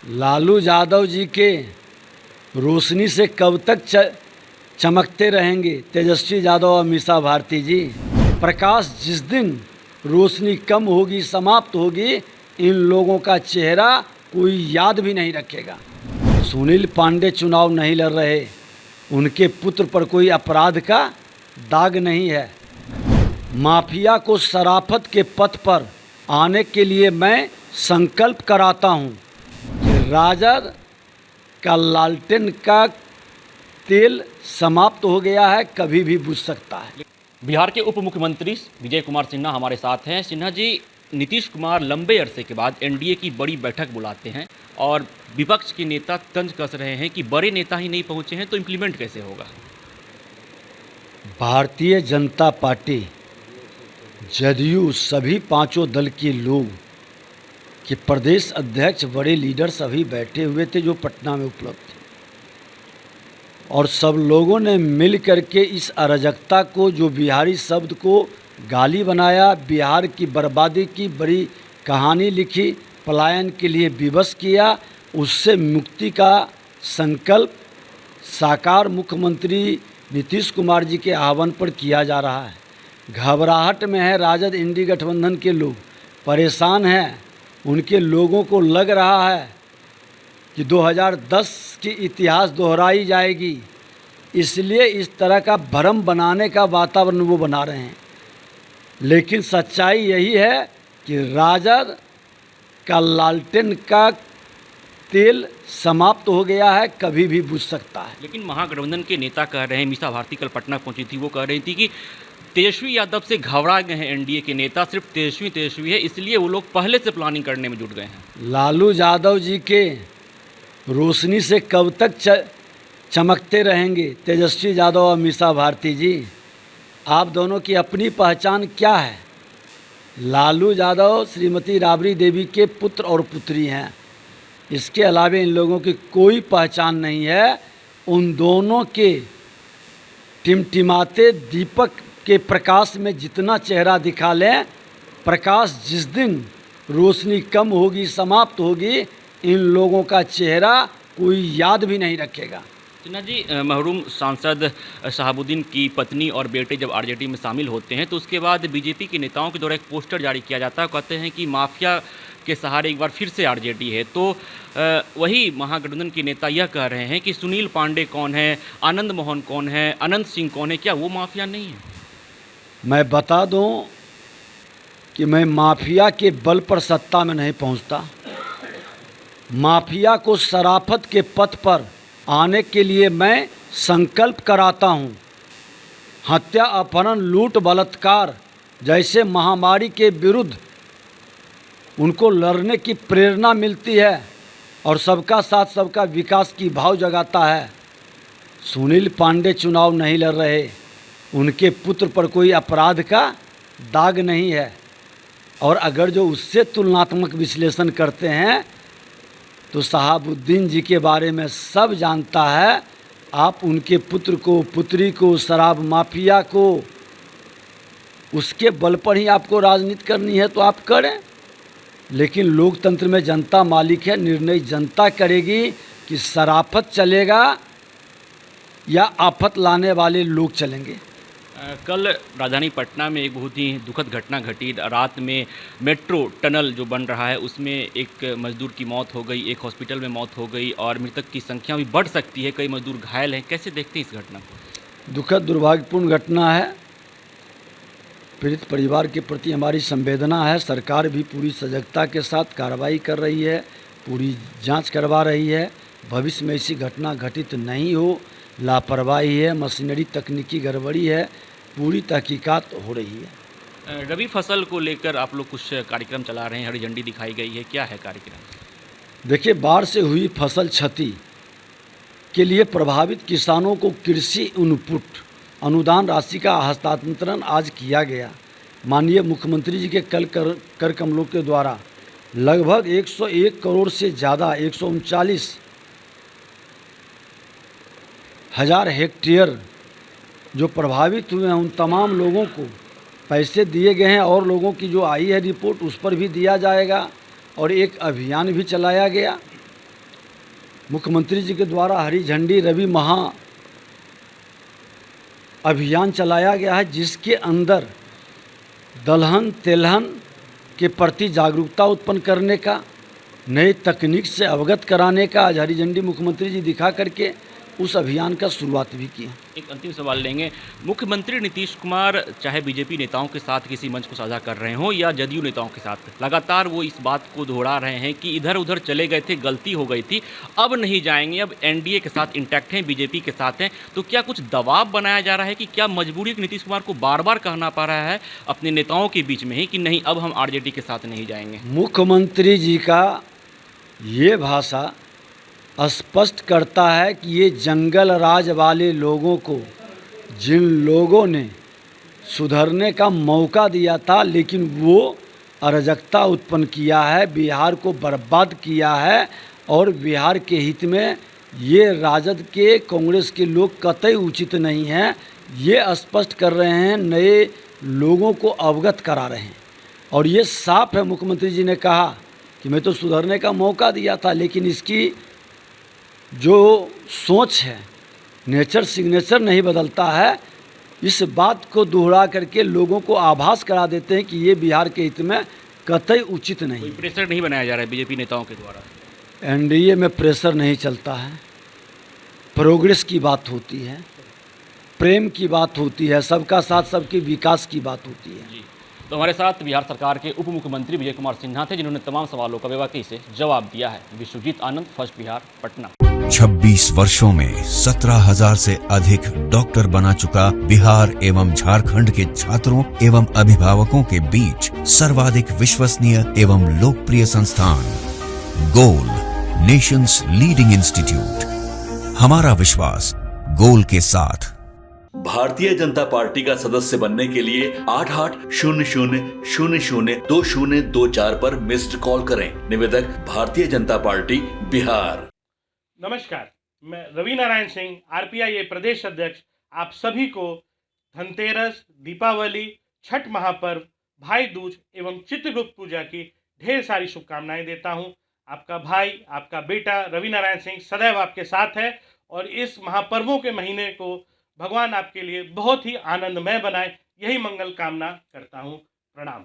लालू यादव जी के रोशनी से कब तक चमकते रहेंगे तेजस्वी यादव और मीसा भारती जी। प्रकाश जिस दिन रोशनी कम होगी, समाप्त होगी, इन लोगों का चेहरा कोई याद भी नहीं रखेगा। सुनील पांडे चुनाव नहीं लड़ रहे, उनके पुत्र पर कोई अपराध का दाग नहीं है। माफिया को शराफत के पथ पर आने के लिए मैं संकल्प कराता हूं कि राजद का लालटेन का तेल समाप्त हो गया है, कभी भी बुझ सकता है। बिहार के उप मुख्यमंत्री विजय कुमार सिन्हा हमारे साथ हैं। सिन्हा जी, नीतीश कुमार लंबे अरसे के बाद एनडीए की बड़ी बैठक बुलाते हैं और विपक्ष के नेता तंज कस रहे हैं कि बड़े नेता ही नहीं पहुंचे हैं तो इम्प्लीमेंट कैसे होगा। भारतीय जनता पार्टी, जदयू, सभी पांचों दल के लोग के प्रदेश अध्यक्ष, बड़े लीडर सभी बैठे हुए थे जो पटना में उपलब्ध थे, और सब लोगों ने मिल करके इस अराजकता को, जो बिहारी शब्द को गाली बनाया, बिहार की बर्बादी की बड़ी कहानी लिखी, पलायन के लिए विवश किया, उससे मुक्ति का संकल्प साकार मुख्यमंत्री नीतीश कुमार जी के आह्वान पर किया जा रहा है। घबराहट में है राजद इंडी गठबंधन के लोग, परेशान हैं। उनके लोगों को लग रहा है कि 2010 की इतिहास दोहराई जाएगी, इसलिए इस तरह का भ्रम बनाने का वातावरण वो बना रहे हैं। लेकिन सच्चाई यही है कि राजद का लालटेन का तेल समाप्त हो गया है, कभी भी बुझ सकता है। लेकिन महागठबंधन के नेता कह रहे हैं, मीसा भारती कल पटना पहुंची थी, वो कह रही थी कि तेजस्वी यादव से घबरा गए हैं एनडीए के नेता, सिर्फ तेजस्वी है, इसलिए वो लोग पहले से प्लानिंग करने में जुट गए हैं। लालू यादव जी के रोशनी से कब तक चमकते रहेंगे तेजस्वी यादव और मीसा भारती जी। आप दोनों की अपनी पहचान क्या है? लालू यादव श्रीमती राबड़ी देवी के पुत्र और पुत्री हैं, इसके अलावा इन लोगों की कोई पहचान नहीं है। उन दोनों के टिमटिमाते दीपक के प्रकाश में जितना चेहरा दिखा लें, प्रकाश जिस दिन रोशनी कम होगी, समाप्त होगी, इन लोगों का चेहरा कोई याद भी नहीं रखेगा। सिन्हा जी, महरूम सांसद शहाबुद्दीन की पत्नी और बेटे जब आरजेडी में शामिल होते हैं तो उसके बाद बीजेपी के नेताओं के द्वारा एक पोस्टर जारी किया जाता है, कहते हैं कि माफिया के सहारे एक बार फिर से आरजेडी है। तो वही महागठबंधन के नेता यह कह रहे हैं कि सुनील पांडे कौन है, आनंद मोहन कौन है, अनंत सिंह कौन है, क्या वो माफिया नहीं है? मैं बता दूं कि मैं माफिया के बल पर सत्ता में नहीं पहुंचता। माफिया को शराफत के पथ पर आने के लिए मैं संकल्प कराता हूं। हत्या, अपहरण, लूट, बलात्कार जैसे महामारी के विरुद्ध उनको लड़ने की प्रेरणा मिलती है और सबका साथ, सबका विकास की भाव जगाता है। सुनील पांडे चुनाव नहीं लड़ रहे, उनके पुत्र पर कोई अपराध का दाग नहीं है, और अगर जो उससे तुलनात्मक विश्लेषण करते हैं तो शहाबुद्दीन जी के बारे में सब जानता है। आप उनके पुत्र को, पुत्री को, शराब माफिया को, उसके बल पर ही आपको राजनीति करनी है तो आप करें, लेकिन लोकतंत्र में जनता मालिक है। निर्णय जनता करेगी कि शराफत चलेगा या आफत लाने वाले लोग चलेंगे। कल राजधानी पटना में एक बहुत ही दुखद घटना घटी। रात में मेट्रो टनल जो बन रहा है उसमें एक मजदूर की मौत हो गई, एक हॉस्पिटल में मौत हो गई और मृतक की संख्या भी बढ़ सकती है, कई मजदूर घायल हैं। कैसे देखते हैं इस घटना को? दुखद, दुर्भाग्यपूर्ण घटना है। पीड़ित परिवार के प्रति हमारी संवेदना है। सरकार भी पूरी सजगता के साथ कार्रवाई कर रही है, पूरी जांच करवा रही है। भविष्य में ऐसी घटना घटित नहीं हो, लापरवाही है, मशीनरी तकनीकी गड़बड़ी है, पूरी तहकीकात हो रही है। रबी फसल को लेकर आप लोग कुछ कार्यक्रम चला रहे हैं, हरी झंडी दिखाई गई है, क्या है कार्यक्रम? देखिए, बाढ़ से हुई फसल क्षति के लिए प्रभावित किसानों को कृषि इनपुट अनुदान राशि का हस्तांतरण आज किया गया। माननीय मुख्यमंत्री जी के कल कर कमलों के द्वारा लगभग 101 करोड़ से ज़्यादा 139 हज़ार हेक्टेयर जो प्रभावित हुए हैं उन तमाम लोगों को पैसे दिए गए हैं, और लोगों की जो आई है रिपोर्ट उस पर भी दिया जाएगा, और एक अभियान भी चलाया गया। मुख्यमंत्री जी के द्वारा हरी झंडी रवि महा अभियान चलाया गया है, जिसके अंदर दलहन तेलहन के प्रति जागरूकता उत्पन्न करने का, नई तकनीक से अवगत कराने का आज हरी झंडी मुख्यमंत्री जी दिखा करके उस अभियान का शुरुआत भी किया। एक अंतिम सवाल लेंगे। मुख्यमंत्री नीतीश कुमार चाहे बीजेपी नेताओं के साथ किसी मंच को साझा कर रहे हों या जदयू नेताओं के साथ, लगातार वो इस बात को दोहरा रहे हैं कि इधर उधर चले गए थे, गलती हो गई थी, अब नहीं जाएंगे, अब एनडीए के साथ इंटैक्ट हैं, बीजेपी के साथ हैं। तो क्या कुछ दबाव बनाया जा रहा है कि क्या मजबूरी है नीतीश कुमार को बार बार कहना पड़ रहा है अपने नेताओं के बीच में ही कि नहीं, अब हम आरजेडी के साथ नहीं जाएंगे? मुख्यमंत्री जी का ये भाषा स्पष्ट करता है कि ये जंगल राज वाले लोगों को, जिन लोगों ने सुधरने का मौका दिया था लेकिन वो अराजकता उत्पन्न किया है, बिहार को बर्बाद किया है, और बिहार के हित में ये राजद के कांग्रेस के लोग कतई उचित नहीं हैं, ये स्पष्ट कर रहे हैं, नए लोगों को अवगत करा रहे हैं। और ये साफ है, मुख्यमंत्री जी ने कहा कि मैं तो सुधरने का मौका दिया था, लेकिन इसकी जो सोच है, नेचर सिग्नेचर नहीं बदलता है। इस बात को दोहरा करके लोगों को आभास करा देते हैं कि ये बिहार के हित में कतई उचित नहीं। कोई प्रेशर नहीं बनाया जा रहा है बीजेपी नेताओं के द्वारा? एनडीए में प्रेशर नहीं चलता है, प्रोग्रेस की बात होती है, प्रेम की बात होती है, सबका साथ सबके विकास की बात होती है। जी, तो हमारे साथ बिहार सरकार के उप मुख्यमंत्री विजय कुमार सिन्हा थे, जिन्होंने तमाम सवालों का बेबाकी से जवाब दिया है। विश्वजीत आनंद, फर्स्ट बिहार, पटना। 26 वर्षों में 17,000 से अधिक डॉक्टर बना चुका बिहार एवं झारखंड के छात्रों एवं अभिभावकों के बीच सर्वाधिक विश्वसनीय एवं लोकप्रिय संस्थान गोल, नेशंस लीडिंग इंस्टीट्यूट। हमारा विश्वास गोल के साथ। भारतीय जनता पार्टी का सदस्य बनने के लिए 8800002024 पर मिस्ड कॉल करें। निवेदक भारतीय जनता पार्टी बिहार। नमस्कार, मैं रवि नारायण सिंह, आरपीआई प्रदेश अध्यक्ष, आप सभी को धनतेरस, दीपावली, छठ महापर्व, भाई दूज एवं चित्रगुप्त पूजा की ढेर सारी शुभकामनाएं देता हूं। आपका भाई, आपका बेटा रवि नारायण सिंह सदैव आपके साथ है और इस महापर्वों के महीने को भगवान आपके लिए बहुत ही आनंदमय बनाए, यही मंगल कामना करता हूँ। प्रणाम।